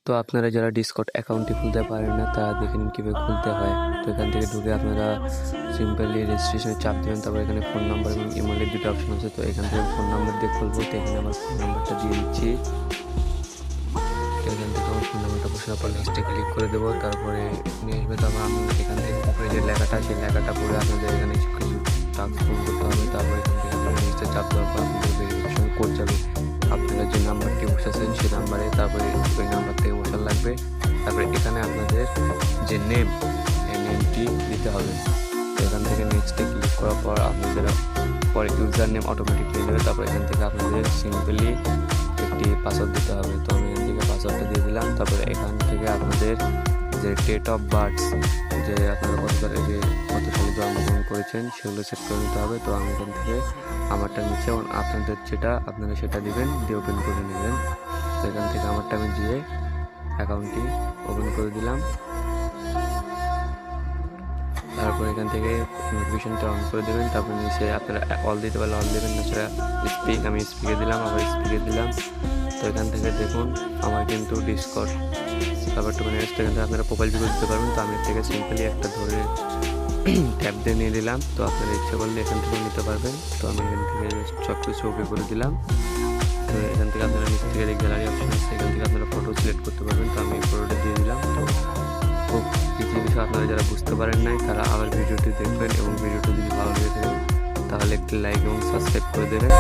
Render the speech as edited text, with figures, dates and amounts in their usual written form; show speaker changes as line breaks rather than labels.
তো আপনারা যারা ডিসকর্ড অ্যাকাউন্টটি খুলতে পারেন না তারা দেখে নিন কীভাবে খুলতে হয়। তো এখান থেকে ঢুকে আপনারা সিম্পলি রেজিস্ট্রেশনে চাপ দেবেন, তারপর এখানে ফোন নাম্বার এবং ইমেলের দুটো অপশন আছে। তো এখান থেকে ফোন নাম্বার দিয়ে খুলবো, তো এখানে আমার ফোন নাম্বারটা দিয়ে দিচ্ছি। এখান থেকে আমার ফোন নাম্বারটা বসানোর পর নেক্সটে ক্লিক করে দেবো, তারপরে নিয়ে আসবে। তারপর আপনাদের এখান থেকে উপরে যে লেখাটা সেই লেখাটা পড়ে আপনাদের এখানে কিছু টাস্ক পূরণ করতে হবে। তারপর এখান থেকে আপনারা নেক্সটে চাপ দেওয়ার পর আপনাদের ভেরিফিকেশন কোড যাবে আপনারা যে নাম্বারটি বসাচ্ছেন সেই নাম্বারে, তারপরে ওই নাম্বার থেকে বসার লাগবে। তারপরে এখানে আপনাদের যে নেম এই নেমটি দিতে হবে। তো এখান থেকে নেক্সটে ক্লিক করার পর আপনাদের পরে ইউজার নেম অটোমেটিক হয়ে যাবে। তারপর এখান থেকে আপনাদের সিম্পলি একটি পাসওয়ার্ড দিতে হবে। তো আমি এখান থেকে পাসওয়ার্ডটা দিয়ে দিলাম। তারপরে এখান থেকে আপনাদের যে ডেট অফ বার্থ, যে আপনারা কত সালে জন্মগ্রহণ করেছেন সেগুলো সেট করে নিতে হবে। তো আমি এখান থেকে আমারটা নিচে, আপনাদের যেটা আপনারা সেটা দিবেন, দিয়ে ওপেন করে নেবেন। তো এখান থেকে আমারটা আমি দিয়ে অ্যাকাউন্টটি ওপেন করে দিলাম। তারপর এখান থেকে নোটিফিকেশনটা অন করে দেবেন। তারপর নিচে আপনারা অল দিতে পারলে অল দেবেন, তাছাড়া স্পিক, আমি স্পিকে দিলাম, আবার স্পিকে দিলাম। তো এখান থেকে দেখুন আমার কিন্তু ডিসকর্ড তারপর একটু এখান থেকে আপনারা প্রোফাইল ভিডিও দিতে পারবেন। তো আমি এর থেকে সিম্পলি একটা ধরে ট্যাপ দিয়ে নিয়ে নিলাম। তো আপনারা ইচ্ছে করলে এখান থেকে নিতে পারবেন। তো আমি এখান থেকে সব কিছু ওকে করে দিলাম। তো এখান থেকে আপনারা নিচ থেকে গ্যালারি অপশন আছে, এখান থেকে আপনারা ফটো সিলেক্ট করতে পারবেন। তো আমি এই ফটোটা দিয়ে দিলাম। তো খুব কিছু বিষয় আপনারা যারা বুঝতে পারেন নাই তারা আবার ভিডিওটি দেখবেন, এবং ভিডিওটি যদি ভালো লেগে থাকে তাহলে একটি লাইক এবং সাবস্ক্রাইব করে দেবেন।